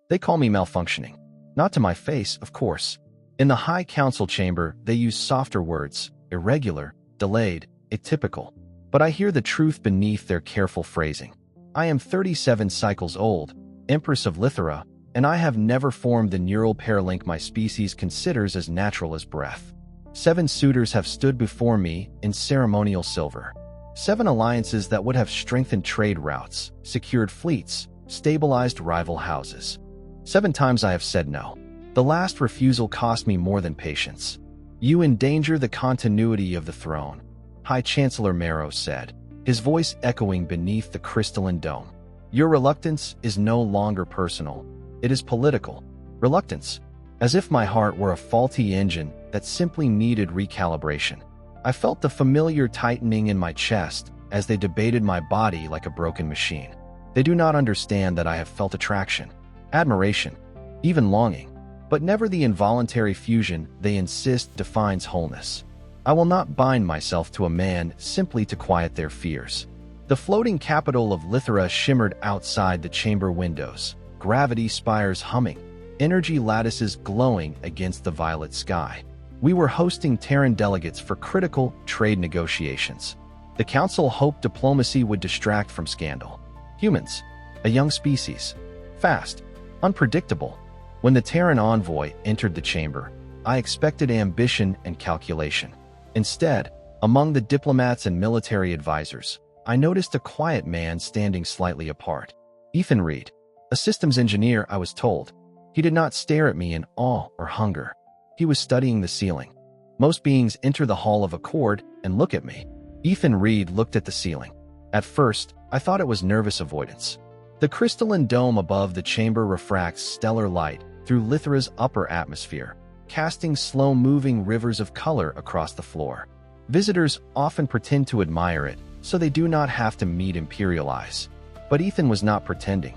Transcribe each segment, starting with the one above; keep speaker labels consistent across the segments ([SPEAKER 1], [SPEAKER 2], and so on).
[SPEAKER 1] They call me malfunctioning. Not to my face, of course. In the High Council chamber, they use softer words, irregular, delayed, atypical. But I hear the truth beneath their careful phrasing. I am 37 cycles old, Empress of Lithera, and I have never formed the neural paralink my species considers as natural as breath. 7 suitors have stood before me in ceremonial silver. 7 alliances that would have strengthened trade routes, secured fleets, stabilized rival houses. 7 times I have said no. The last refusal cost me more than patience. You endanger the continuity of the throne, High Chancellor Marrow said, his voice echoing beneath the crystalline dome. Your reluctance is no longer personal. It is political. Reluctance. As if my heart were a faulty engine that simply needed recalibration. I felt the familiar tightening in my chest as they debated my body like a broken machine. They do not understand that I have felt attraction, admiration, even longing, but never the involuntary fusion they insist defines wholeness. I will not bind myself to a man simply to quiet their fears. The floating capital of Lithera shimmered outside the chamber windows, gravity spires humming, energy lattices glowing against the violet sky. We were hosting Terran delegates for critical trade negotiations. The council hoped diplomacy would distract from scandal. Humans, a young species, fast, unpredictable. When the Terran envoy entered the chamber, I expected ambition and calculation. Instead, among the diplomats and military advisors, I noticed a quiet man standing slightly apart. Ethan Reed, a systems engineer, I was told. He did not stare at me in awe or hunger. He was studying the ceiling. Most beings enter the Hall of Accord and look at me. Ethan Reed looked at the ceiling. At first, I thought it was nervous avoidance. The crystalline dome above the chamber refracts stellar light through Lithera's upper atmosphere, casting slow-moving rivers of color across the floor. Visitors often pretend to admire it, so they do not have to meet imperial eyes. But Ethan was not pretending.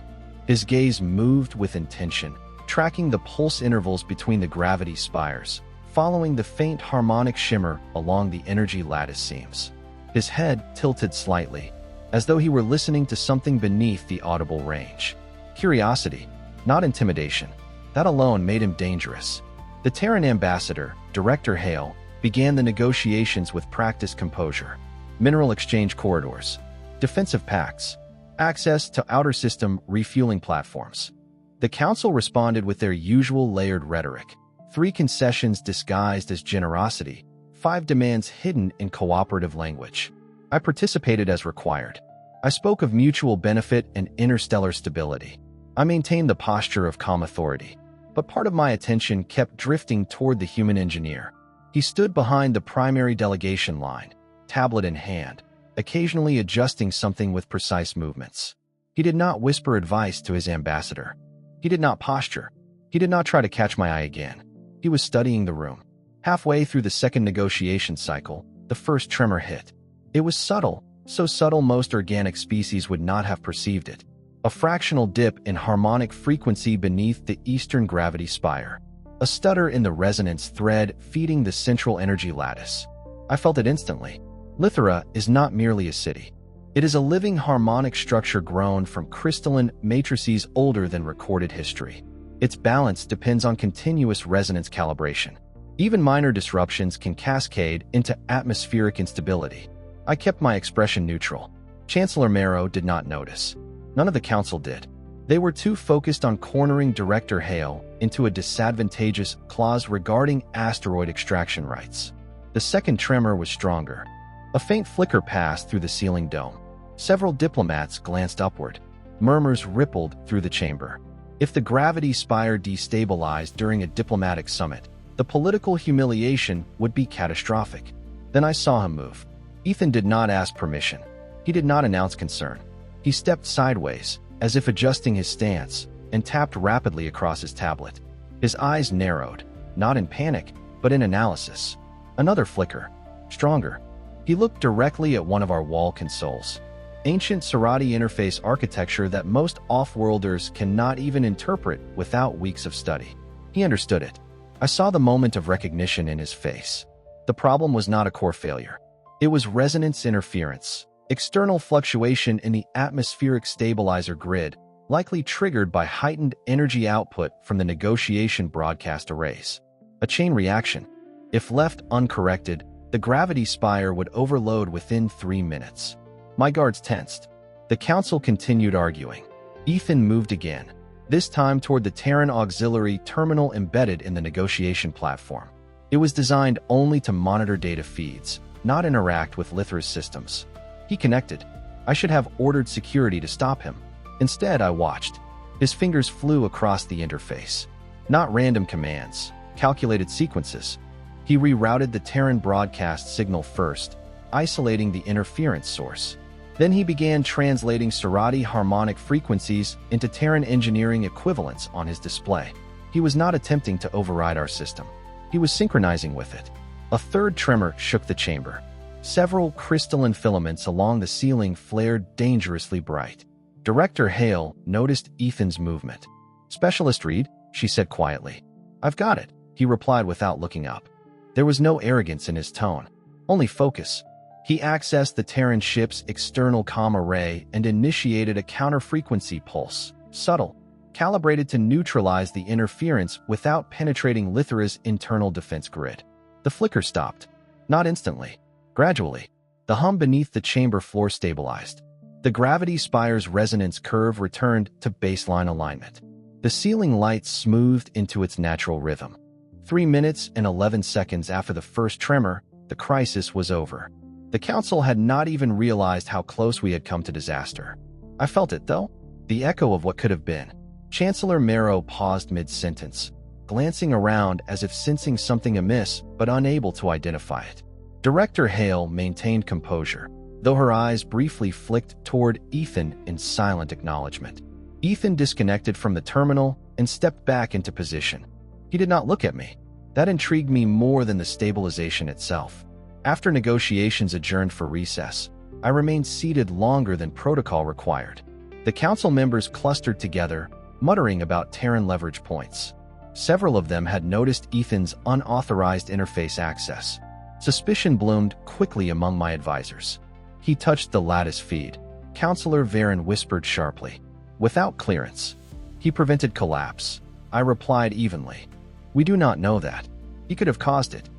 [SPEAKER 1] His gaze moved with intention, tracking the pulse intervals between the gravity spires, following the faint harmonic shimmer along the energy lattice seams. His head tilted slightly, as though he were listening to something beneath the audible range. Curiosity, not intimidation. That alone made him dangerous. The Terran ambassador, Director Hale, began the negotiations with practiced composure. Mineral exchange corridors, defensive pacts, access to outer system refueling platforms. The council responded with their usual layered rhetoric. 3 concessions disguised as generosity, 5 demands hidden in cooperative language. I participated as required. I spoke of mutual benefit and interstellar stability. I maintained the posture of calm authority. But part of my attention kept drifting toward the human engineer. He stood behind the primary delegation line, tablet in hand, occasionally adjusting something with precise movements. He did not whisper advice to his ambassador. He did not posture. He did not try to catch my eye again. He was studying the room. Halfway through the second negotiation cycle, the first tremor hit. It was subtle, so subtle most organic species would not have perceived it. A fractional dip in harmonic frequency beneath the eastern gravity spire. A stutter in the resonance thread feeding the central energy lattice. I felt it instantly. Lithera is not merely a city. It is a living harmonic structure grown from crystalline matrices older than recorded history. Its balance depends on continuous resonance calibration. Even minor disruptions can cascade into atmospheric instability. I kept my expression neutral. Chancellor Marrow did not notice. None of the council did. They were too focused on cornering Director Hale into a disadvantageous clause regarding asteroid extraction rights. The second tremor was stronger. A faint flicker passed through the ceiling dome. Several diplomats glanced upward. Murmurs rippled through the chamber. If the gravity spire destabilized during a diplomatic summit, the political humiliation would be catastrophic. Then I saw him move. Ethan did not ask permission. He did not announce concern. He stepped sideways, as if adjusting his stance, and tapped rapidly across his tablet. His eyes narrowed, not in panic, but in analysis. Another flicker. Stronger. He looked directly at one of our wall consoles. Ancient Serati interface architecture that most off-worlders cannot even interpret without weeks of study. He understood it. I saw the moment of recognition in his face. The problem was not a core failure. It was resonance interference, external fluctuation in the atmospheric stabilizer grid, likely triggered by heightened energy output from the negotiation broadcast arrays. A chain reaction. If left uncorrected, the gravity spire would overload within 3 minutes. My guards tensed. The council continued arguing. Ethan moved again, this time toward the Terran auxiliary terminal embedded in the negotiation platform. It was designed only to monitor data feeds, not interact with Lithra's systems. He connected. I should have ordered security to stop him. Instead, I watched. His fingers flew across the interface. Not random commands, calculated sequences. He rerouted the Terran broadcast signal first, isolating the interference source. Then he began translating Serati harmonic frequencies into Terran engineering equivalents on his display. He was not attempting to override our system. He was synchronizing with it. A third tremor shook the chamber. Several crystalline filaments along the ceiling flared dangerously bright. Director Hale noticed Ethan's movement. "Specialist Reed," she said quietly. "I've got it," he replied without looking up. There was no arrogance in his tone, only focus. He accessed the Terran ship's external comm array and initiated a counter-frequency pulse, subtle, calibrated to neutralize the interference without penetrating Lithra's internal defense grid. The flicker stopped. Not instantly. Gradually, the hum beneath the chamber floor stabilized. The gravity spire's resonance curve returned to baseline alignment. The ceiling light smoothed into its natural rhythm. 3 minutes and 11 seconds after the first tremor, the crisis was over. The council had not even realized how close we had come to disaster. I felt it, though. The echo of what could have been. Chancellor Marrow paused mid-sentence, glancing around as if sensing something amiss but unable to identify it. Director Hale maintained composure, though her eyes briefly flicked toward Ethan in silent acknowledgement. Ethan disconnected from the terminal and stepped back into position. He did not look at me. That intrigued me more than the stabilization itself. After negotiations adjourned for recess, I remained seated longer than protocol required. The council members clustered together, muttering about Terran leverage points. Several of them had noticed Ethan's unauthorized interface access. Suspicion bloomed quickly among my advisors. He touched the lattice feed. Counselor Varen whispered sharply. "Without clearance." He prevented collapse. I replied evenly. "We do not know that. He could have caused it."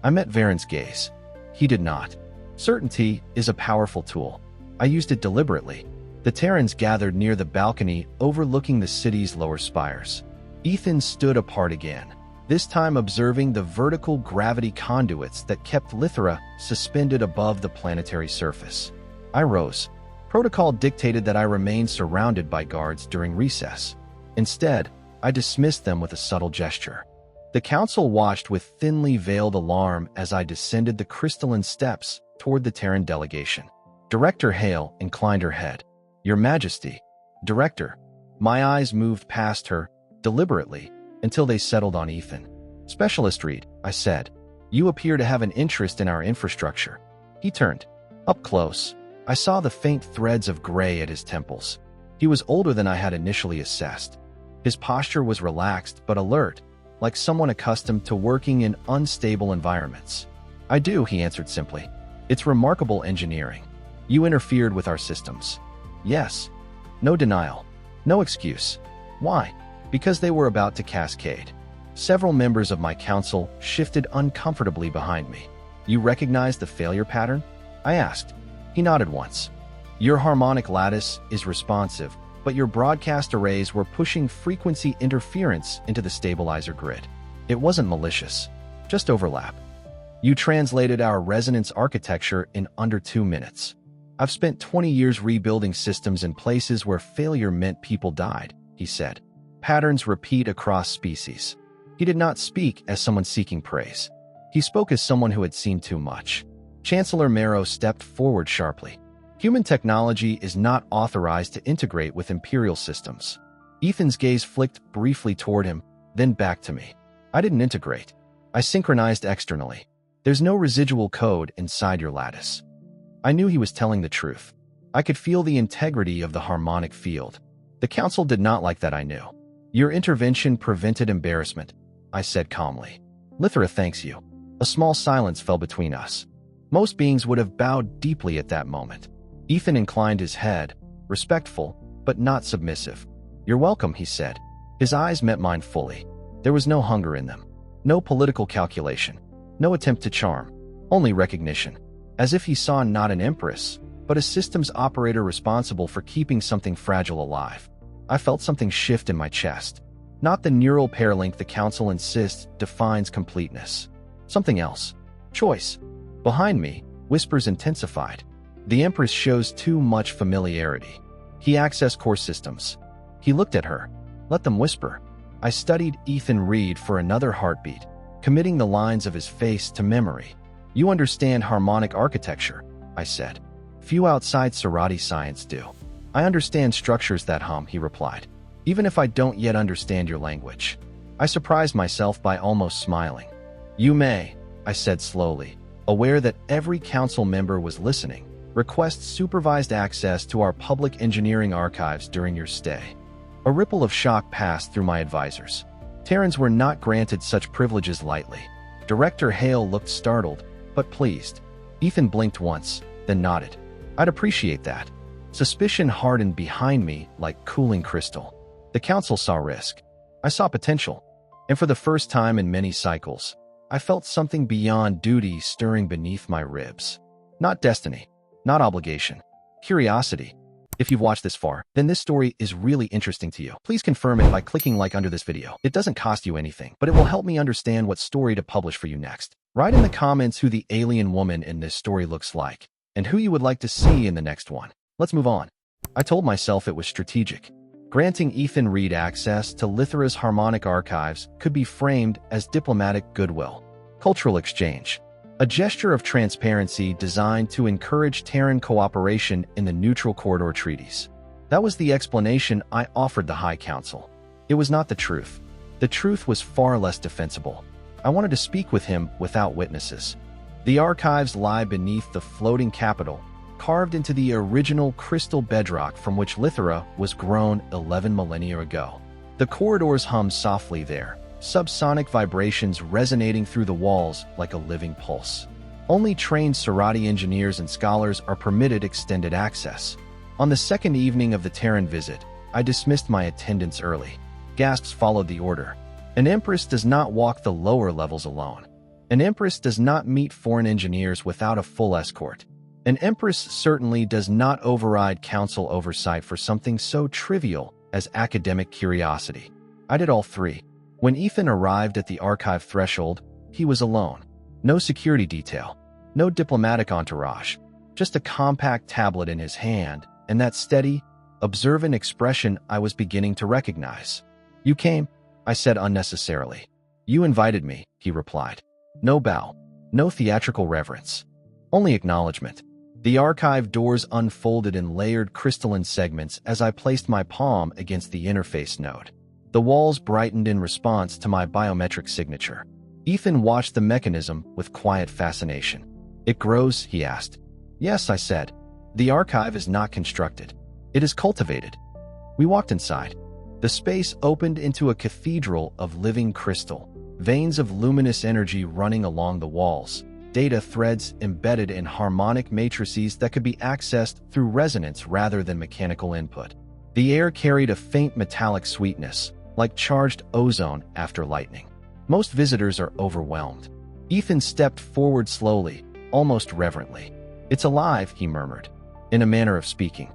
[SPEAKER 1] I met Varen's gaze. He did not. Certainty is a powerful tool. I used it deliberately. The Terrans gathered near the balcony overlooking the city's lower spires. Ethan stood apart again, this time observing the vertical gravity conduits that kept Lithra suspended above the planetary surface. I rose. Protocol dictated that I remain surrounded by guards during recess. Instead, I dismissed them with a subtle gesture. The council watched with thinly veiled alarm as I descended the crystalline steps toward the Terran delegation. Director Hale inclined her head. "Your Majesty." "Director." My eyes moved past her, deliberately, until they settled on Ethan. "Specialist Reed," I said. "You appear to have an interest in our infrastructure." He turned. Up close, I saw the faint threads of gray at his temples. He was older than I had initially assessed. His posture was relaxed but alert, like someone accustomed to working in unstable environments. "I do," he answered simply. "It's remarkable engineering. You interfered with our systems." "Yes." No denial. No excuse. Why? Because they were about to cascade. Several members of my council shifted uncomfortably behind me. "You recognize the failure pattern?" I asked. He nodded once. "Your harmonic lattice is responsive, but your broadcast arrays were pushing frequency interference into the stabilizer grid. It wasn't malicious, just overlap. You translated our resonance architecture in under 2 minutes. I've spent 20 years rebuilding systems in places where failure meant people died," he said. "Patterns repeat across species." He did not speak as someone seeking praise. He spoke as someone who had seen too much. Chancellor Marrow stepped forward sharply. "Human technology is not authorized to integrate with imperial systems." Ethan's gaze flicked briefly toward him, then back to me. "I didn't integrate. I synchronized externally. There's no residual code inside your lattice." I knew he was telling the truth. I could feel the integrity of the harmonic field. The council did not like that, I knew. "Your intervention prevented embarrassment," I said calmly. "Lithra thanks you." A small silence fell between us. Most beings would have bowed deeply at that moment. Ethan inclined his head, respectful, but not submissive. You're welcome, he said. His eyes met mine fully. There was no hunger in them. No political calculation. No attempt to charm. Only recognition. As if he saw not an empress, but a systems operator responsible for keeping something fragile alive. I felt something shift in my chest. Not the neural paralink the council insists defines completeness. Something else. Choice. Behind me, whispers intensified. The Empress shows too much familiarity. He accessed core systems. He looked at her. Let them whisper. I studied Ethan Reed for another heartbeat, committing the lines of his face to memory. You understand harmonic architecture, I said. Few outside Sarati science do. I understand structures that hum, he replied. Even if I don't yet understand your language. I surprised myself by almost smiling. You may, I said slowly, aware that every council member was listening, request supervised access to our public engineering archives during your stay. A ripple of shock passed through my advisors. Terrans were not granted such privileges lightly. Director Hale looked startled, but pleased. Ethan blinked once, then nodded. I'd appreciate that. Suspicion hardened behind me like cooling crystal. The council saw risk. I saw potential. And for the first time in many cycles, I felt something beyond duty stirring beneath my ribs. Not destiny. Not obligation. Curiosity. If you've watched this far, then this story is really interesting to you. Please confirm it by clicking like under this video. It doesn't cost you anything, but it will help me understand what story to publish for you next. Write in the comments who the alien woman in this story looks like, and who you would like to see in the next one. Let's move on. I told myself it was strategic. Granting Ethan Reed access to Lithera's harmonic archives could be framed as diplomatic goodwill, cultural exchange, a gesture of transparency designed to encourage Terran cooperation in the Neutral Corridor treaties. That was the explanation I offered the High Council. It was not the truth. The truth was far less defensible. I wanted to speak with him without witnesses. The archives lie beneath the floating capital, carved into the original crystal bedrock from which Lithera was grown 11 millennia ago. The corridors hum softly there, subsonic vibrations resonating through the walls like a living pulse. Only trained Sarati engineers and scholars are permitted extended access. On the second evening of the Terran visit, I dismissed my attendants early. Gasps followed the order. An empress does not walk the lower levels alone. An empress does not meet foreign engineers without a full escort. An empress certainly does not override council oversight for something so trivial as academic curiosity. I did all three. When Ethan arrived at the archive threshold, he was alone. No security detail. No diplomatic entourage. Just a compact tablet in his hand, and that steady, observant expression I was beginning to recognize. You came, I said unnecessarily. You invited me, he replied. No bow. No theatrical reverence. Only acknowledgement. The archive doors unfolded in layered crystalline segments as I placed my palm against the interface node. The walls brightened in response to my biometric signature. Ethan watched the mechanism with quiet fascination. It grows, he asked. Yes, I said. The archive is not constructed. It is cultivated. We walked inside. The space opened into a cathedral of living crystal, veins of luminous energy running along the walls, data threads embedded in harmonic matrices that could be accessed through resonance rather than mechanical input. The air carried a faint metallic sweetness, like charged ozone after lightning. Most visitors are overwhelmed. Ethan stepped forward slowly, almost reverently. It's alive, he murmured, in a manner of speaking.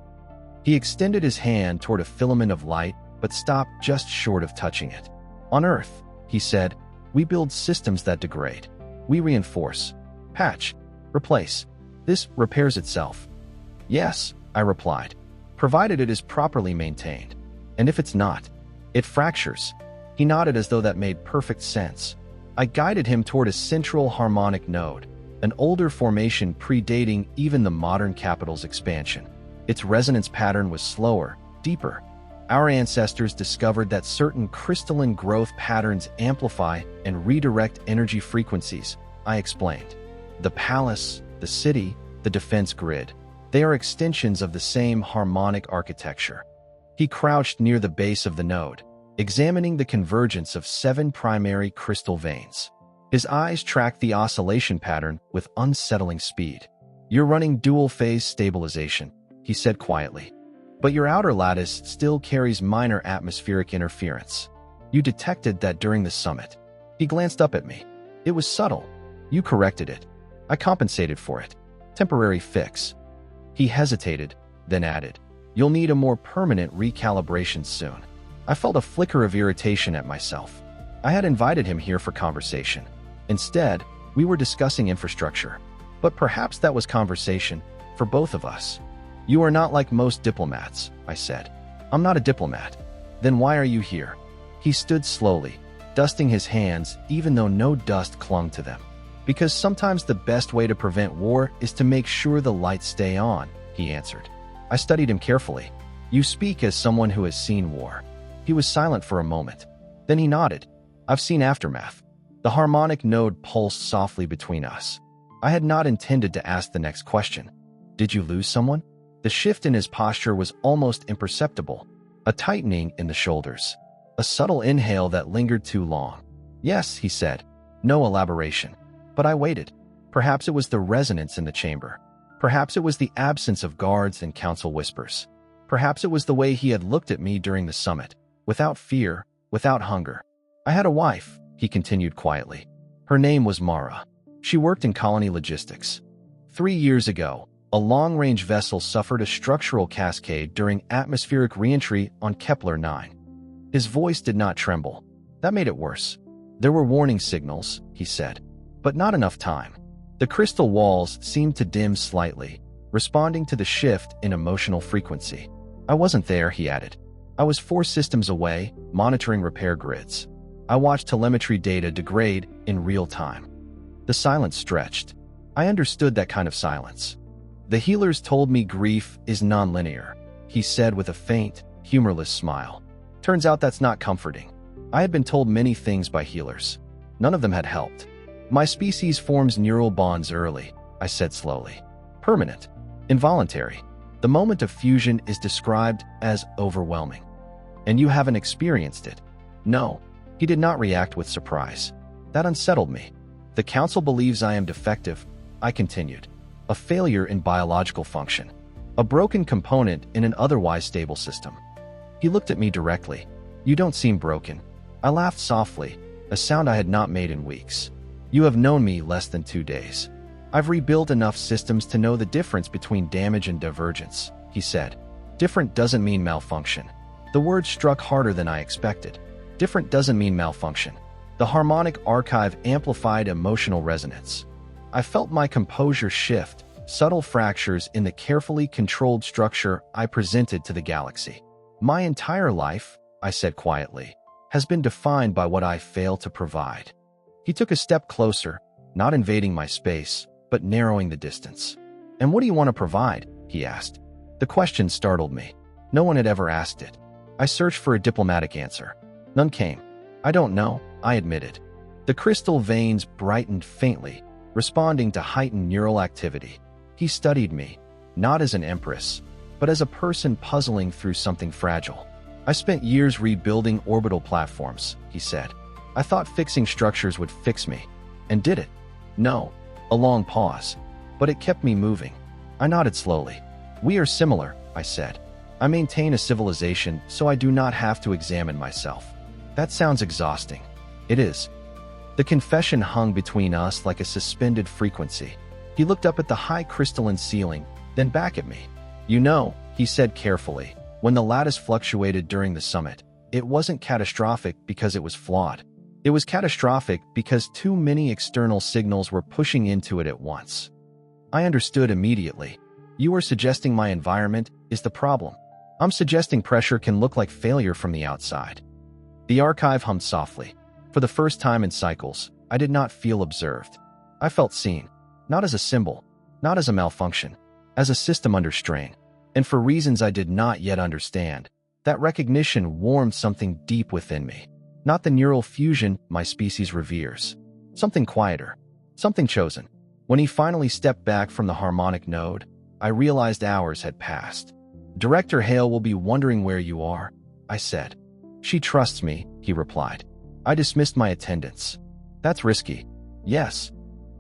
[SPEAKER 1] He extended his hand toward a filament of light, but stopped just short of touching it. On Earth, he said, we build systems that degrade. We reinforce, patch, replace. This repairs itself. Yes, I replied, provided it is properly maintained. And if it's not, it fractures. He nodded as though that made perfect sense. I guided him toward a central harmonic node, an older formation predating even the modern capital's expansion. Its resonance pattern was slower, deeper. Our ancestors discovered that certain crystalline growth patterns amplify and redirect energy frequencies, I explained. The palace, the city, the defense grid, they are extensions of the same harmonic architecture. He crouched near the base of the node, examining the convergence of 7 primary crystal veins. His eyes tracked the oscillation pattern with unsettling speed. You're running dual-phase stabilization, he said quietly. But your outer lattice still carries minor atmospheric interference. You detected that during the summit. He glanced up at me. It was subtle. You corrected it. I compensated for it. Temporary fix. He hesitated, then added, "You'll need a more permanent recalibration soon." I felt a flicker of irritation at myself. I had invited him here for conversation. Instead, we were discussing infrastructure. But perhaps that was conversation for both of us. "You are not like most diplomats," I said. "I'm not a diplomat." "Then why are you here?" He stood slowly, dusting his hands even though no dust clung to them. "Because sometimes the best way to prevent war is to make sure the lights stay on," he answered. I studied him carefully. "You speak as someone who has seen war." He was silent for a moment. Then he nodded. "I've seen aftermath." The harmonic node pulsed softly between us. I had not intended to ask the next question. "Did you lose someone?" The shift in his posture was almost imperceptible, a tightening in the shoulders, a subtle inhale that lingered too long. "Yes," he said. No elaboration. But I waited. Perhaps it was the resonance in the chamber. Perhaps it was the absence of guards and council whispers. Perhaps it was the way he had looked at me during the summit, without fear, without hunger. "I had a wife," he continued quietly. "Her name was Mara. She worked in colony logistics. 3 years ago, a long-range vessel suffered a structural cascade during atmospheric reentry on Kepler 9. His voice did not tremble. That made it worse. "There were warning signals," he said, "but not enough time. The crystal walls seemed to dim slightly, responding to the shift in emotional frequency. I wasn't there," he added. "I was 4 systems away, monitoring repair grids. I watched telemetry data degrade in real time." The silence stretched. I understood that kind of silence. "The healers told me grief is nonlinear," he said with a faint, humorless smile. "Turns out that's not comforting. I had been told many things by healers. None of them had helped. My species forms neural bonds early," I said slowly. "Permanent. Involuntary. The moment of fusion is described as overwhelming. And you haven't experienced it." "No." He did not react with surprise. That unsettled me. "The council believes I am defective," I continued. "A failure in biological function. A broken component in an otherwise stable system." He looked at me directly. "You don't seem broken." I laughed softly, a sound I had not made in weeks. "You have known me less than 2 days. I've rebuilt enough systems to know the difference between damage and divergence," he said. "Different doesn't mean malfunction." The word struck harder than I expected. Different doesn't mean malfunction. The harmonic archive amplified emotional resonance. I felt my composure shift, subtle fractures in the carefully controlled structure I presented to the galaxy. "My entire life," I said quietly, "has been defined by what I fail to provide." He took a step closer, not invading my space, but narrowing the distance. "And what do you want to provide?" he asked. The question startled me. No one had ever asked it. I searched for a diplomatic answer. None came. "I don't know," I admitted. The crystal veins brightened faintly, responding to heightened neural activity. He studied me, not as an empress, but as a person puzzling through something fragile. "I spent years rebuilding orbital platforms," he said. "I thought fixing structures would fix me. And did it?" "No." A long pause. "But it kept me moving." I nodded slowly. "We are similar," I said. "I maintain a civilization so I do not have to examine myself." "That sounds exhausting." "It is." The confession hung between us like a suspended frequency. He looked up at the high crystalline ceiling, then back at me. "You know," he said carefully, "when the lattice fluctuated during the summit, it wasn't catastrophic because it was flawed. It was catastrophic because too many external signals were pushing into it at once." I understood immediately. "You are suggesting my environment is the problem." "I'm suggesting pressure can look like failure from the outside." The archive hummed softly. For the first time in cycles, I did not feel observed. I felt seen, not as a symbol, not as a malfunction, as a system under strain. And for reasons I did not yet understand, that recognition warmed something deep within me. Not the neural fusion my species reveres. Something quieter, something chosen. When he finally stepped back from the harmonic node, I realized hours had passed. "Director Hale will be wondering where you are," I said. "She trusts me," he replied. I dismissed my attendance. "That's risky." "Yes."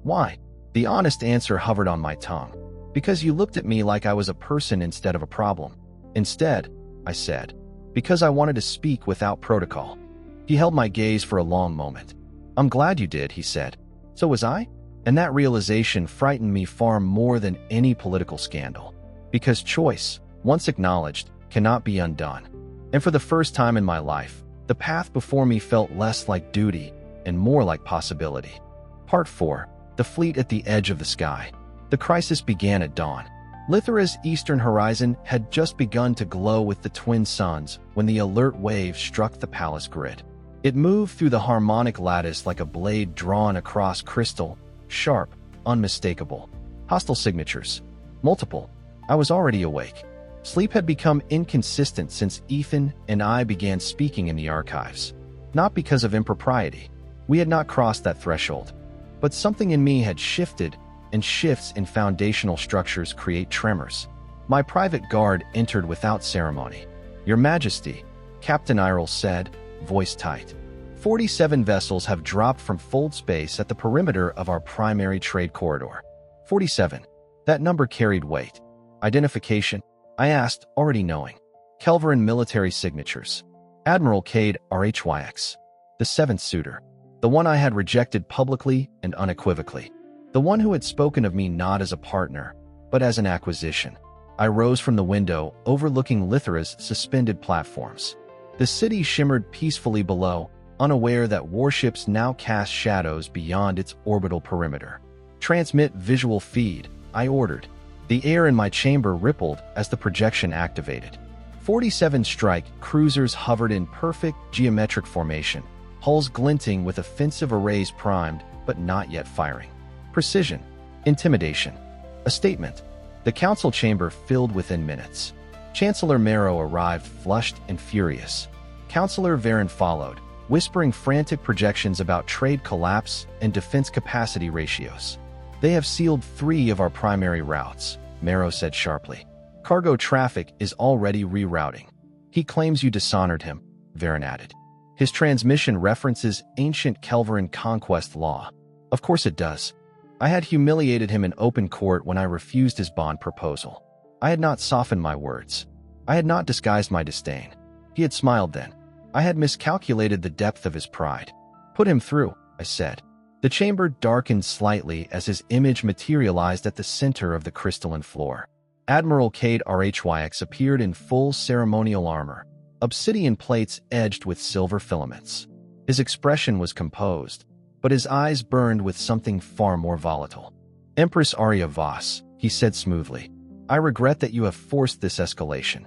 [SPEAKER 1] "Why?" The honest answer hovered on my tongue. "Because you looked at me like I was a person instead of a problem." Instead, I said, because I wanted to speak without protocol. He held my gaze for a long moment. I'm glad you did, he said. So was I? And that realization frightened me far more than any political scandal. Because choice, once acknowledged, cannot be undone. And for the first time in my life, the path before me felt less like duty and more like possibility. Part 4. The Fleet at the Edge of the Sky. The crisis began at dawn. Lithera's eastern horizon had just begun to glow with the twin suns when the alert wave struck the palace grid. It moved through the harmonic lattice like a blade drawn across crystal, sharp, unmistakable. Hostile signatures. Multiple. I was already awake. Sleep had become inconsistent since Ethan and I began speaking in the archives. Not because of impropriety. We had not crossed that threshold. But something in me had shifted, and shifts in foundational structures create tremors. My private guard entered without ceremony. Your Majesty, Captain Irel said, voice tight. 47 vessels have dropped from fold space at the perimeter of our primary trade corridor. 47. That number carried weight. Identification? I asked, already knowing. Kelveran military signatures. Admiral Cade RHYX. The seventh suitor. The one I had rejected publicly and unequivocally. The one who had spoken of me not as a partner, but as an acquisition. I rose from the window, overlooking Lithera's suspended platforms. The city shimmered peacefully below, unaware that warships now cast shadows beyond its orbital perimeter. Transmit visual feed, I ordered. The air in my chamber rippled as the projection activated. 47 strike cruisers hovered in perfect geometric formation, hulls glinting with offensive arrays primed but not yet firing. Precision. Intimidation. A statement. The council chamber filled within minutes. Chancellor Marrow arrived flushed and furious. Councillor Varen followed, whispering frantic projections about trade collapse and defense capacity ratios. They have sealed 3 of our primary routes, Marrow said sharply. Cargo traffic is already rerouting. He claims you dishonored him, Varen added. His transmission references ancient Kelveran conquest law. Of course it does. I had humiliated him in open court when I refused his bond proposal. I had not softened my words. I had not disguised my disdain. He had smiled then. I had miscalculated the depth of his pride. Put him through, I said. The chamber darkened slightly as his image materialized at the center of the crystalline floor. Admiral Cade RHYX appeared in full ceremonial armor, obsidian plates edged with silver filaments. His expression was composed, but his eyes burned with something far more volatile. Empress Aria Voss, he said smoothly, I regret that you have forced this escalation.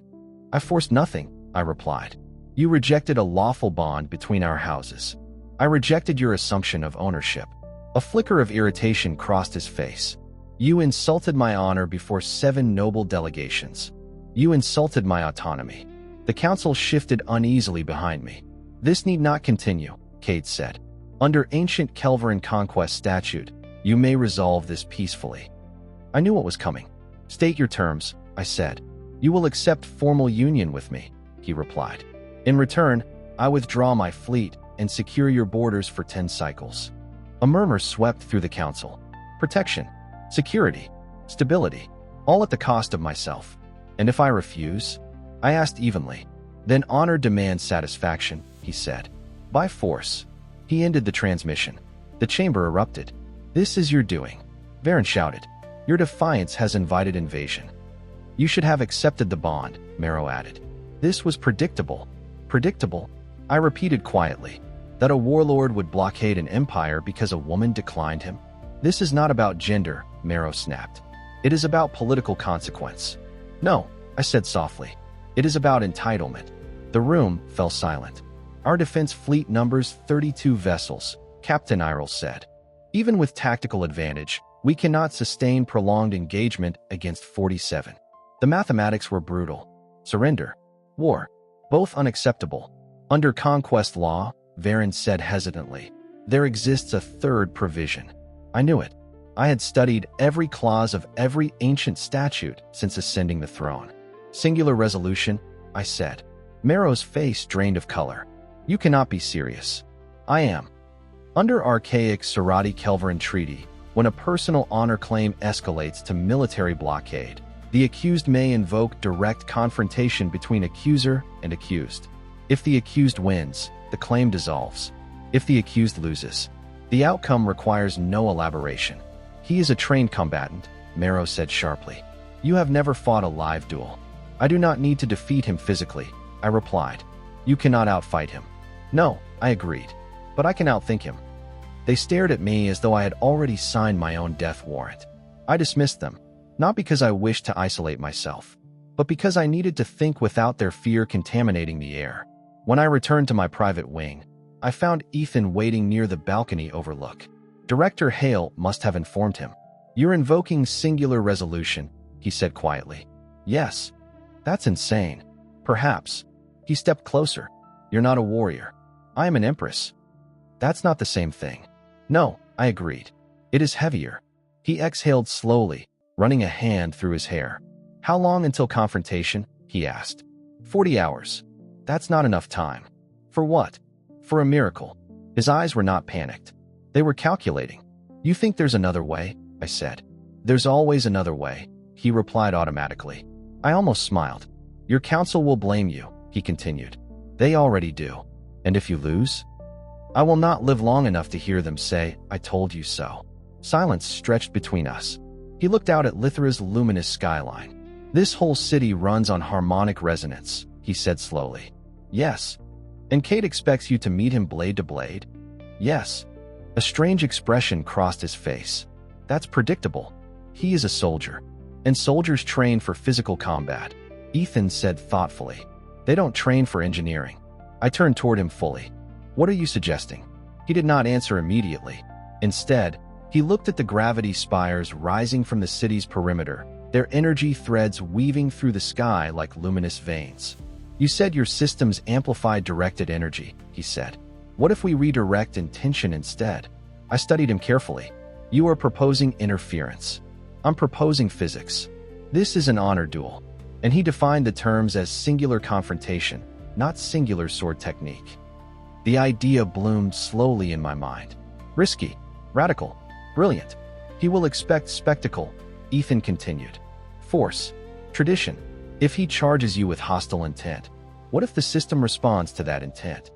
[SPEAKER 1] I forced nothing, I replied. You rejected a lawful bond between our houses. I rejected your assumption of ownership. A flicker of irritation crossed his face. You insulted my honor before 7 noble delegations. You insulted my autonomy. The council shifted uneasily behind me. This need not continue, Cade said. Under ancient Kelveran conquest statute, you may resolve this peacefully. I knew what was coming. State your terms, I said. You will accept formal union with me, he replied. In return, I withdraw my fleet and secure your borders for 10 cycles. A murmur swept through the council. Protection, security, stability, all at the cost of myself. And if I refuse? I asked evenly. Then honor demands satisfaction, he said. By force. He ended the transmission. The chamber erupted. This is your doing, Varen shouted. Your defiance has invited invasion. You should have accepted the bond, Marrow added. This was predictable. Predictable? I repeated quietly. That a warlord would blockade an empire because a woman declined him? This is not about gender, Marrow snapped. It is about political consequence. No, I said softly. It is about entitlement. The room fell silent. Our defense fleet numbers 32 vessels, Captain Irel said. Even with tactical advantage, we cannot sustain prolonged engagement against 47. The mathematics were brutal. Surrender. War. Both unacceptable. Under conquest law, Varen said hesitantly, there exists a third provision. I knew it. I had studied every clause of every ancient statute since ascending the throne. Singular resolution, I said. Marrow's face drained of color. You cannot be serious. I am. Under archaic Serati Kelveran Treaty, when a personal honor claim escalates to military blockade, The accused may invoke direct confrontation between accuser and accused. If the accused wins, the claim dissolves. If the accused loses, the outcome requires no elaboration. He is a trained combatant, Marrow said sharply. You have never fought a live duel. I do not need to defeat him physically, I replied. You cannot outfight him. No, I agreed. But I can outthink him. They stared at me as though I had already signed my own death warrant. I dismissed them, not because I wished to isolate myself, but because I needed to think without their fear contaminating the air. When I returned to my private wing, I found Ethan waiting near the balcony overlook. Director Hale must have informed him. You're invoking singular resolution, he said quietly. Yes. That's insane. Perhaps. He stepped closer. You're not a warrior. I am an empress. That's not the same thing. No, I agreed. It is heavier. He exhaled slowly, running a hand through his hair. How long until confrontation? He asked. 40 hours. That's not enough time. For what? For a miracle. His eyes were not panicked. They were calculating. You think there's another way? I said. There's always another way, he replied automatically. I almost smiled. Your council will blame you, he continued. They already do. And if you lose? I will not live long enough to hear them say, I told you so. Silence stretched between us. He looked out at Lithra's luminous skyline. This whole city runs on harmonic resonance, he said slowly. Yes. And Kate expects you to meet him blade to blade? Yes. A strange expression crossed his face. That's predictable. He is a soldier. And soldiers train for physical combat. Ethan said thoughtfully. They don't train for engineering. I turned toward him fully. What are you suggesting? He did not answer immediately. Instead, he looked at the gravity spires rising from the city's perimeter, their energy threads weaving through the sky like luminous veins. You said your systems amplify directed energy, he said. What if we redirect intention instead? I studied him carefully. You are proposing interference. I'm proposing physics. This is an honor duel. And he defined the terms as singular confrontation, not singular sword technique. The idea bloomed slowly in my mind. Risky, radical, brilliant. He will expect spectacle, Ethan continued. Force, tradition. If he charges you with hostile intent, what if the system responds to that intent?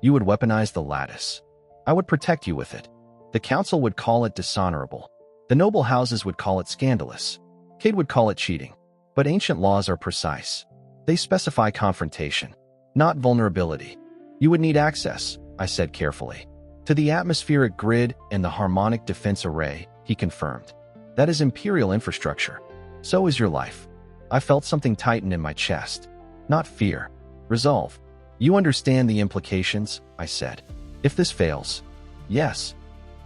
[SPEAKER 1] You would weaponize the lattice. I would protect you with it. The council would call it dishonorable. The noble houses would call it scandalous. Cade would call it cheating. But ancient laws are precise. They specify confrontation, not vulnerability. You would need access, I said carefully. To the atmospheric grid and the harmonic defense array, he confirmed. That is imperial infrastructure. So is your life. I felt something tighten in my chest. Not fear. Resolve. You understand the implications, I said. If this fails. Yes.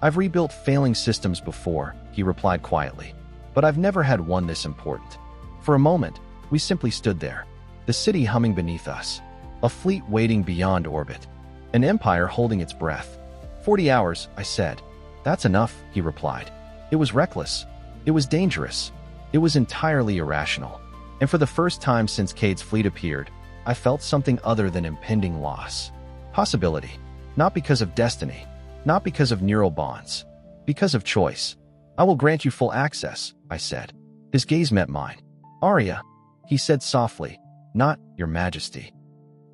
[SPEAKER 1] I've rebuilt failing systems before, he replied quietly. But I've never had one this important. For a moment, we simply stood there. The city humming beneath us. A fleet waiting beyond orbit. An empire holding its breath. 40 hours, I said. That's enough, he replied. It was reckless. It was dangerous. It was entirely irrational. And for the first time since Cade's fleet appeared, I felt something other than impending loss. Possibility. Not because of destiny. Not because of neural bonds. Because of choice. I will grant you full access, I said. His gaze met mine. Aria, he said softly, not your majesty.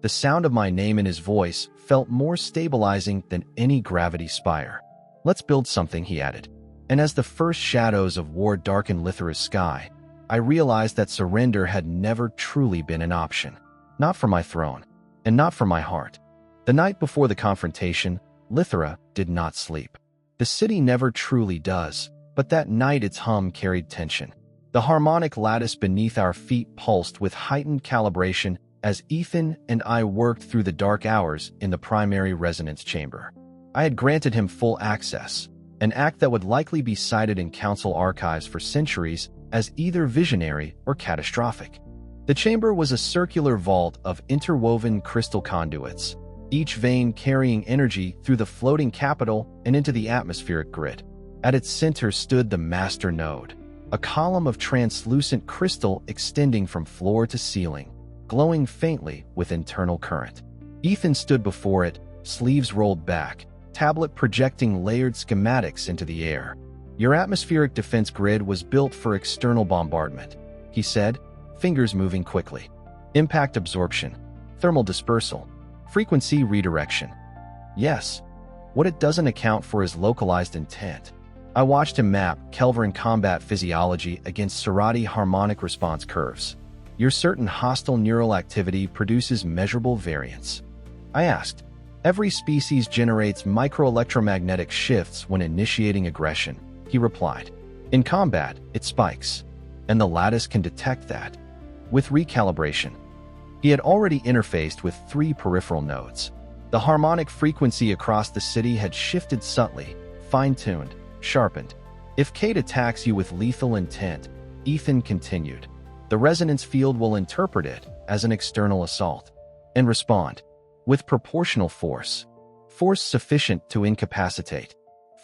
[SPEAKER 1] The sound of my name in his voice felt more stabilizing than any gravity spire. Let's build something, he added. And as the first shadows of war darkened Lithra's sky, I realized that surrender had never truly been an option. Not for my throne, and not for my heart. The night before the confrontation, Lithra did not sleep. The city never truly does, but that night its hum carried tension. The harmonic lattice beneath our feet pulsed with heightened calibration as Ethan and I worked through the dark hours in the primary resonance chamber. I had granted him full access, an act that would likely be cited in council archives for centuries as either visionary or catastrophic. The chamber was a circular vault of interwoven crystal conduits, each vein carrying energy through the floating capital and into the atmospheric grid. At its center stood the master node, a column of translucent crystal extending from floor to ceiling, glowing faintly with internal current. Ethan stood before it, sleeves rolled back, tablet projecting layered schematics into the air. Your atmospheric defense grid was built for external bombardment. he said, fingers moving quickly. Impact absorption, thermal dispersal, frequency redirection. Yes. What it doesn't account for is localized intent. I watched him map Kelvin combat physiology against Serati harmonic response curves. Your certain hostile neural activity produces measurable variance. I asked. Every species generates microelectromagnetic shifts when initiating aggression, he replied. In combat, it spikes, and the lattice can detect that. With recalibration, he had already interfaced with 3 peripheral nodes. The harmonic frequency across the city had shifted subtly, fine-tuned, sharpened. If Kate attacks you with lethal intent, Ethan continued, the resonance field will interpret it as an external assault and respond with proportional force. Force sufficient to incapacitate.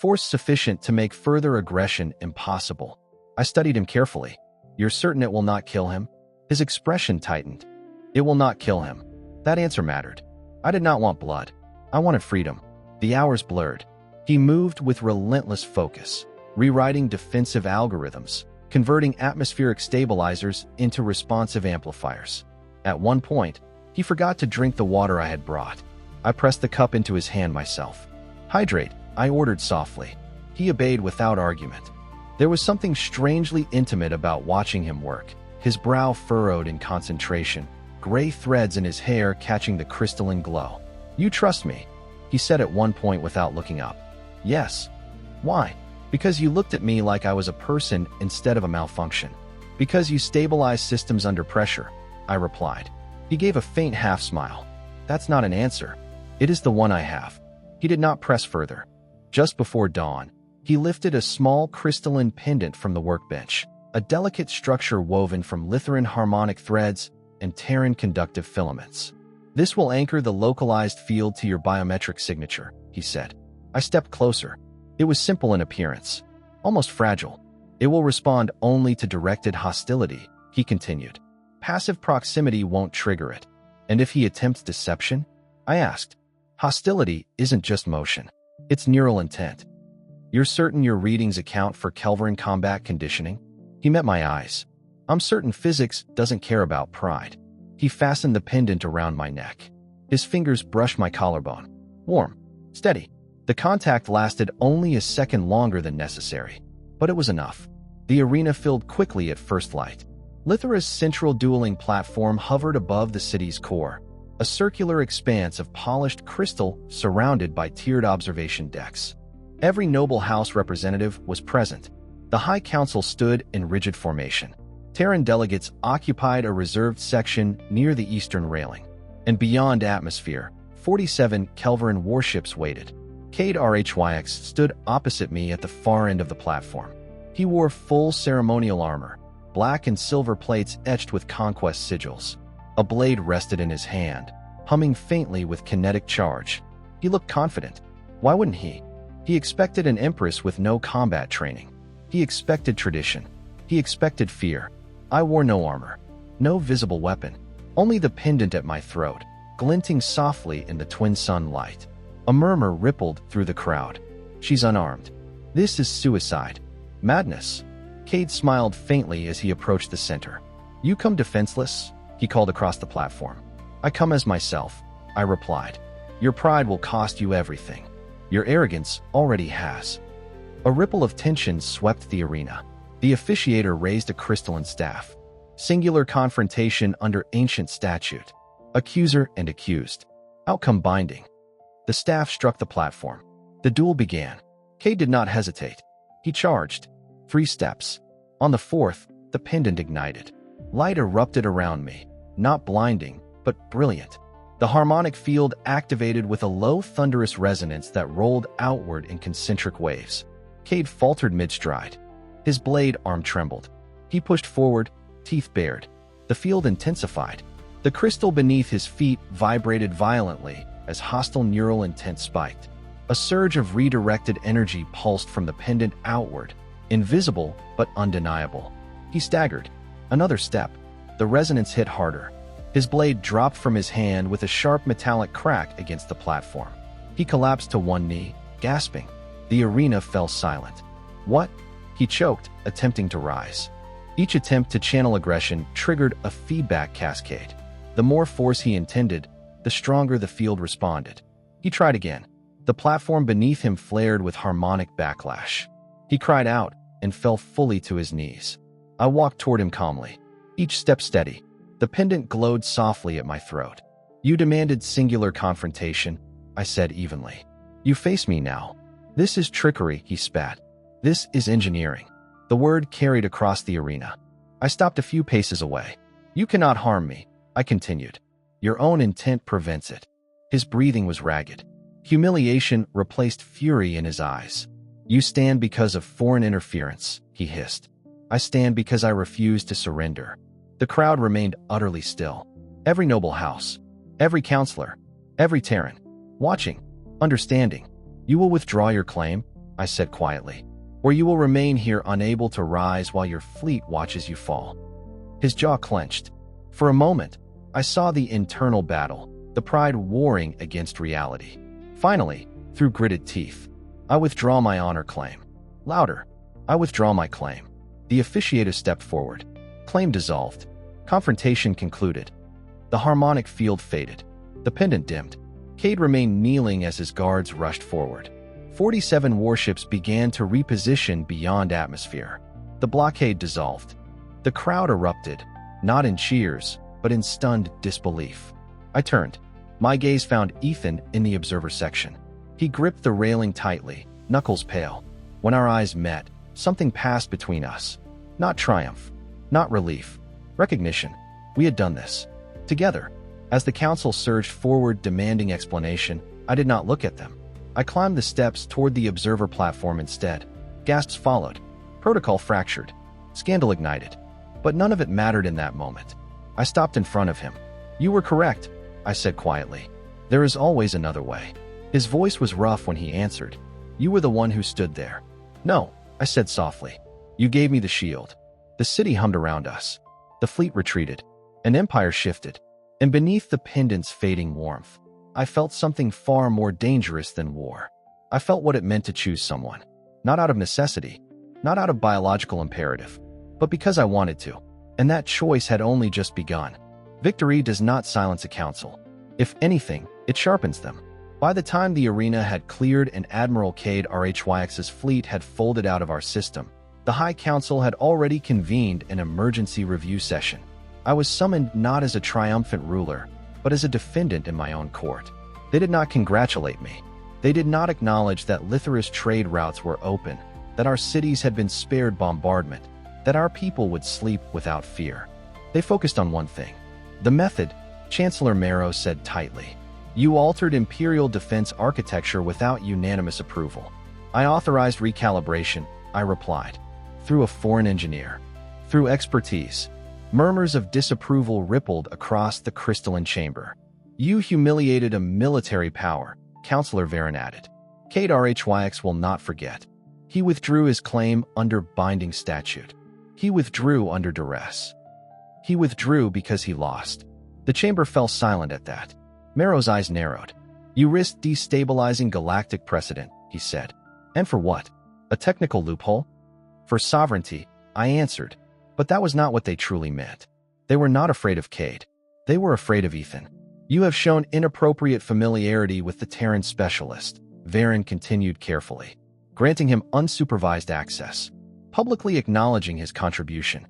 [SPEAKER 1] Force sufficient to make further aggression impossible. I studied him carefully. You're certain it will not kill him? His expression tightened. It will not kill him. That answer mattered. I did not want blood. I wanted freedom. The hours blurred. He moved with relentless focus, rewriting defensive algorithms, converting atmospheric stabilizers into responsive amplifiers. At one point, he forgot to drink the water I had brought. I pressed the cup into his hand myself. Hydrate, I ordered softly. He obeyed without argument. There was something strangely intimate about watching him work, his brow furrowed in concentration, gray threads in his hair catching the crystalline glow. You trust me, he said at one point without looking up. Yes. Why? Because you looked at me like I was a person instead of a malfunction. Because you stabilize systems under pressure, I replied. He gave a faint half-smile. That's not an answer. It is the one I have. He did not press further. Just before dawn, he lifted a small crystalline pendant from the workbench, a delicate structure woven from lithium harmonic threads and Terran conductive filaments. This will anchor the localized field to your biometric signature, he said. I stepped closer. It was simple in appearance, almost fragile. It will respond only to directed hostility, he continued. Passive proximity won't trigger it. And if he attempts deception? I asked. Hostility isn't just motion. It's neural intent. You're certain your readings account for Kelvin combat conditioning? He met my eyes. I'm certain physics doesn't care about pride. He fastened the pendant around my neck. His fingers brushed my collarbone. Warm. Steady. The contact lasted only a second longer than necessary, but it was enough. The arena filled quickly at first light. Lithera's central dueling platform hovered above the city's core, a circular expanse of polished crystal surrounded by tiered observation decks. Every noble house representative was present. The High Council stood in rigid formation. Terran delegates occupied a reserved section near the eastern railing. And beyond atmosphere, 47 Kelvin warships waited. Cade RHYX stood opposite me at the far end of the platform. He wore full ceremonial armor, black and silver plates etched with conquest sigils. A blade rested in his hand, humming faintly with kinetic charge. He looked confident. Why wouldn't he? He expected an empress with no combat training. He expected tradition. He expected fear. I wore no armor, no visible weapon, only the pendant at my throat, glinting softly in the twin sun light. A murmur rippled through the crowd. She's unarmed. This is suicide. Madness. Cade smiled faintly as he approached the center. You come defenseless? He called across the platform. I come as myself, I replied. Your pride will cost you everything. Your arrogance already has. A ripple of tension swept the arena. The officiator raised a crystalline staff. Singular confrontation under ancient statute. Accuser and accused. Outcome binding. The staff struck the platform. The duel began. Cade did not hesitate. He charged. 3 steps. On the 4th, the pendant ignited. Light erupted around me, not blinding, but brilliant. The harmonic field activated with a low thunderous resonance that rolled outward in concentric waves. Cade faltered mid-stride. His blade arm trembled. He pushed forward, teeth bared. The field intensified. The crystal beneath his feet vibrated violently as hostile neural intent spiked. A surge of redirected energy pulsed from the pendant outward, invisible but undeniable. He staggered. Another step. The resonance hit harder. His blade dropped from his hand with a sharp metallic crack against the platform. He collapsed to one knee, gasping. The arena fell silent. What? He choked, attempting to rise. Each attempt to channel aggression triggered a feedback cascade. The more force he intended, the stronger the field responded. He tried again. The platform beneath him flared with harmonic backlash. He cried out and fell fully to his knees. I walked toward him calmly, each step steady. The pendant glowed softly at my throat. "You demanded singular confrontation," I said evenly. "You face me now." "This is trickery," he spat. "This is engineering." The word carried across the arena. I stopped a few paces away. "You cannot harm me," I continued. "Your own intent prevents it." His breathing was ragged. Humiliation replaced fury in his eyes. "You stand because of foreign interference," he hissed. "I stand because I refuse to surrender." The crowd remained utterly still. Every noble house, every counselor, every Terran, watching, understanding. "You will withdraw your claim," I said quietly, "or you will remain here unable to rise while your fleet watches you fall." His jaw clenched. For a moment, I saw the internal battle, the pride warring against reality. Finally, through gritted teeth, "I withdraw my honor claim." Louder, "I withdraw my claim." The officiator stepped forward. Claim dissolved. Confrontation concluded. The harmonic field faded. The pendant dimmed. Cade remained kneeling as his guards rushed forward. 47 warships began to reposition beyond atmosphere. The blockade dissolved. The crowd erupted, not in cheers, but in stunned disbelief. I turned. My gaze found Ethan in the observer section. He gripped the railing tightly, knuckles pale. When our eyes met, something passed between us. Not triumph, not relief. Recognition. We had done this. Together. As the council surged forward demanding explanation, I did not look at them. I climbed the steps toward the observer platform instead. Gasps followed. Protocol fractured. Scandal ignited. But none of it mattered in that moment. I stopped in front of him. "You were correct," I said quietly. "There is always another way." His voice was rough when he answered. "You were the one who stood there." "No," I said softly. "You gave me the shield." The city hummed around us. The fleet retreated. An empire shifted. And beneath the pendant's fading warmth, I felt something far more dangerous than war. I felt what it meant to choose someone. Not out of necessity, not out of biological imperative, but because I wanted to. And that choice had only just begun. Victory does not silence a council. If anything, it sharpens them. By the time the arena had cleared and Admiral Cade RHYX's fleet had folded out of our system, the High Council had already convened an emergency review session. I was summoned not as a triumphant ruler, but as a defendant in my own court. They did not congratulate me. They did not acknowledge that Lithera's trade routes were open, that our cities had been spared bombardment, that our people would sleep without fear. They focused on one thing. The method, Chancellor Marrow said tightly. "You altered imperial defense architecture without unanimous approval." "I authorized recalibration," I replied. "Through a foreign engineer. Through expertise." Murmurs of disapproval rippled across the crystalline chamber. "You humiliated a military power," Councillor Varen added. Cade RHYX will not forget. He withdrew his claim under binding statute. He withdrew under duress. He withdrew because he lost. The chamber fell silent at that. Marrow's eyes narrowed. "You risked destabilizing galactic precedent," he said. "And for what? A technical loophole?" "For sovereignty," I answered. But that was not what they truly meant. They were not afraid of Cade. They were afraid of Ethan. "You have shown inappropriate familiarity with the Terran specialist," Varen continued carefully, granting him unsupervised access, publicly acknowledging his contribution.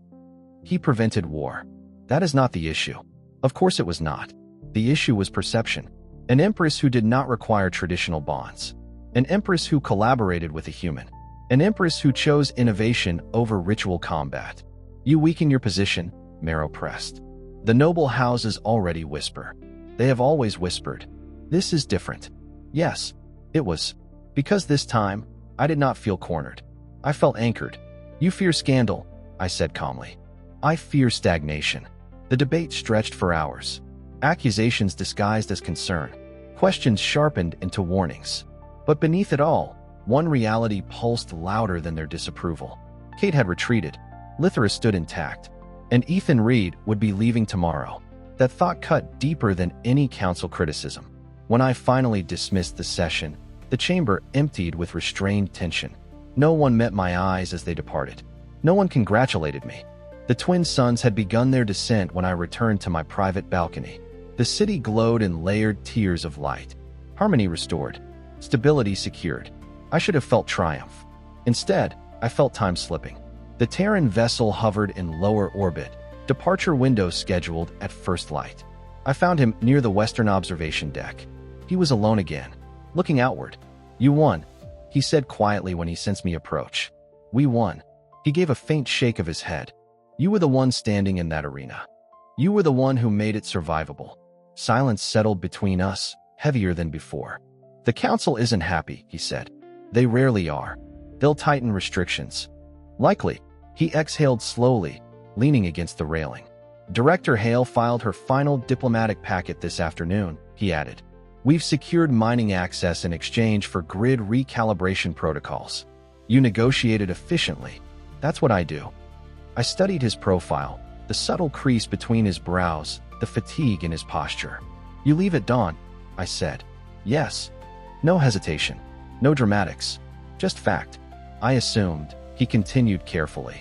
[SPEAKER 1] "He prevented war. That is not the issue." Of course it was not. The issue was perception. An empress who did not require traditional bonds. An empress who collaborated with a human. An empress who chose innovation over ritual combat. "You weaken your position," Marrow pressed. "The noble houses already whisper. They have always whispered. This is different." Yes, it was. Because this time, I did not feel cornered. I felt anchored. "You fear scandal," I said calmly. "I fear stagnation." The debate stretched for hours. Accusations disguised as concern. Questions sharpened into warnings. But beneath it all, one reality pulsed louder than their disapproval. Cade had retreated. Lithera stood intact. And Ethan Reed would be leaving tomorrow. That thought cut deeper than any council criticism. When I finally dismissed the session, the chamber emptied with restrained tension. No one met my eyes as they departed. No one congratulated me. The twin suns had begun their descent when I returned to my private balcony. The city glowed in layered tiers of light. Harmony restored. Stability secured. I should have felt triumph. Instead, I felt time slipping. The Terran vessel hovered in lower orbit, departure window scheduled at first light. I found him near the western observation deck. He was alone again, looking outward. "You won," he said quietly when he sensed me approach. "We won." He gave a faint shake of his head. "You were the one standing in that arena. You were the one who made it survivable." Silence settled between us, heavier than before. "The Council isn't happy," he said. "They rarely are. They'll tighten restrictions." "Likely." He exhaled slowly, leaning against the railing. "Director Hale filed her final diplomatic packet this afternoon," he added. "We've secured mining access in exchange for grid recalibration protocols. You negotiated efficiently. That's what I do." I studied his profile, the subtle crease between his brows, the fatigue in his posture. "You leave at dawn," I said. "Yes." No hesitation, no dramatics, just fact. "I assumed," he continued carefully,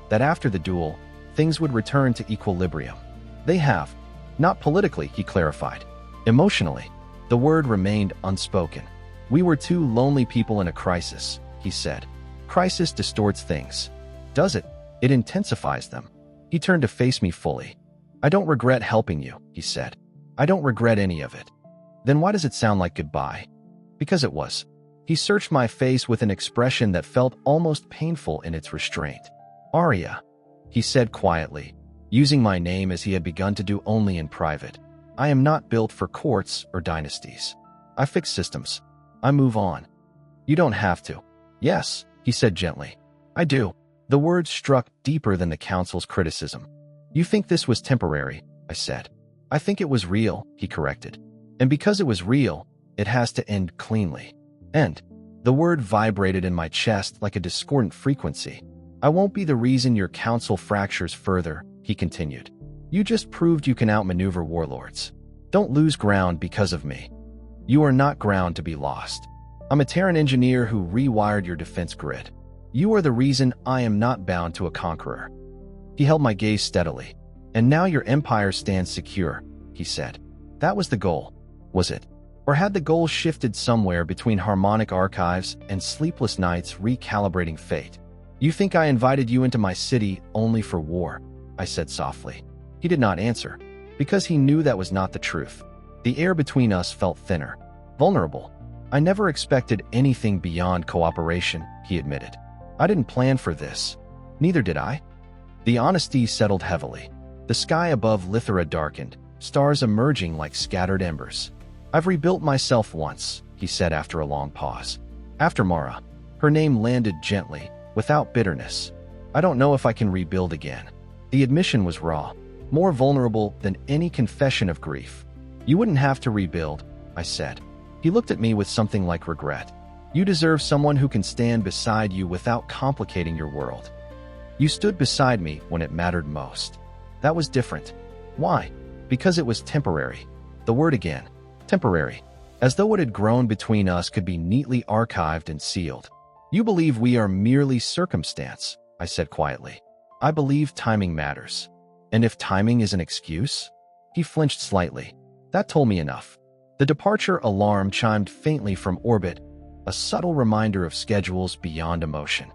[SPEAKER 1] "that after the duel, things would return to equilibrium. They have. Not politically," he clarified. "Emotionally." The word remained unspoken. "We were two lonely people in a crisis," he said. "Crisis distorts things." "Does it?" "It intensifies them." He turned to face me fully. "I don't regret helping you," he said. "I don't regret any of it." "Then why does it sound like goodbye?" "Because it was." He searched my face with an expression that felt almost painful in its restraint. "Aria," he said quietly, using my name as he had begun to do only in private. "I am not built for courts or dynasties. I fix systems. I move on." "You don't have to." "Yes," he said gently. "I do." The words struck deeper than the Council's criticism. "You think this was temporary," I said. "I think it was real," he corrected. "And because it was real, it has to end cleanly." "End." The word vibrated in my chest like a discordant frequency. "I won't be the reason your council fractures further," he continued. "You just proved you can outmaneuver warlords. Don't lose ground because of me. You are not ground to be lost. I'm a Terran engineer who rewired your defense grid. You are the reason I am not bound to a conqueror." He held my gaze steadily. "And now your empire stands secure," he said. "That was the goal, was it? Or had the goal shifted somewhere between harmonic archives and sleepless nights recalibrating fate?" "You think I invited you into my city only for war?" I said softly. He did not answer, because he knew that was not the truth. The air between us felt thinner, vulnerable. "I never expected anything beyond cooperation," he admitted. "I didn't plan for this. Neither did I." The honesty settled heavily. The sky above Lithera darkened, stars emerging like scattered embers. "I've rebuilt myself once," he said after a long pause. "After Mara." Her name landed gently, without bitterness. "I don't know if I can rebuild again." The admission was raw, more vulnerable than any confession of grief. "You wouldn't have to rebuild," I said. He looked at me with something like regret. "You deserve someone who can stand beside you without complicating your world. You stood beside me when it mattered most." That was different. Why? Because it was temporary. The word again. Temporary. As though what had grown between us could be neatly archived and sealed. "You believe we are merely circumstance," I said quietly. "I believe timing matters." "And if timing is an excuse?" He flinched slightly. That told me enough. The departure alarm chimed faintly from orbit, a subtle reminder of schedules beyond emotion.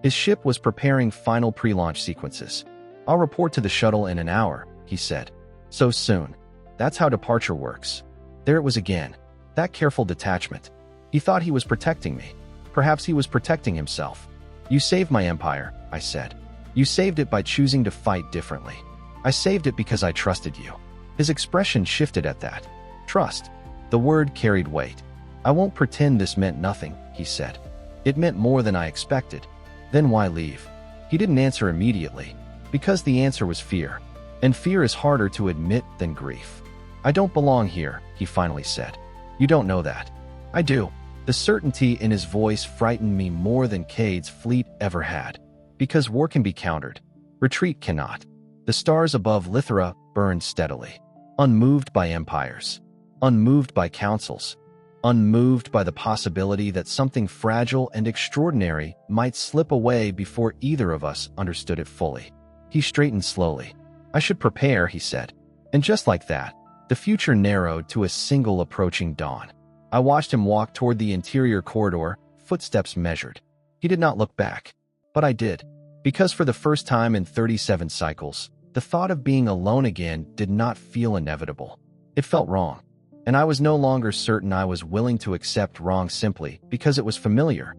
[SPEAKER 1] His ship was preparing final pre-launch sequences. "I'll report to the shuttle in an hour," he said. "So soon." That's how departure works. There it was again. That careful detachment. He thought he was protecting me. Perhaps he was protecting himself. "You saved my empire," I said. "You saved it by choosing to fight differently. I saved it because I trusted you." His expression shifted at that. Trust. The word carried weight. "I won't pretend this meant nothing," he said. "It meant more than I expected." "Then why leave?" He didn't answer immediately, because the answer was fear. And fear is harder to admit than grief. "I don't belong here," he finally said. "You don't know that." "I do." The certainty in his voice frightened me more than Cade's fleet ever had. Because war can be countered. Retreat cannot. The stars above Lithera burned steadily. Unmoved by empires. Unmoved by councils. Unmoved by the possibility that something fragile and extraordinary might slip away before either of us understood it fully. He straightened slowly. I should prepare, he said. And just like that, the future narrowed to a single approaching dawn. I watched him walk toward the interior corridor, footsteps measured. He did not look back. But I did. Because for the first time in 37 cycles, the thought of being alone again did not feel inevitable. It felt wrong. And I was no longer certain I was willing to accept wrong simply because it was familiar.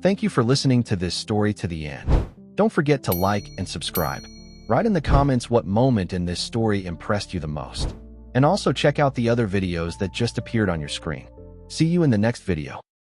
[SPEAKER 1] Thank you for listening to this story to the end. Don't forget to like and subscribe. Write in the comments what moment in this story impressed you the most. And also check out the other videos that just appeared on your screen. See you in the next video.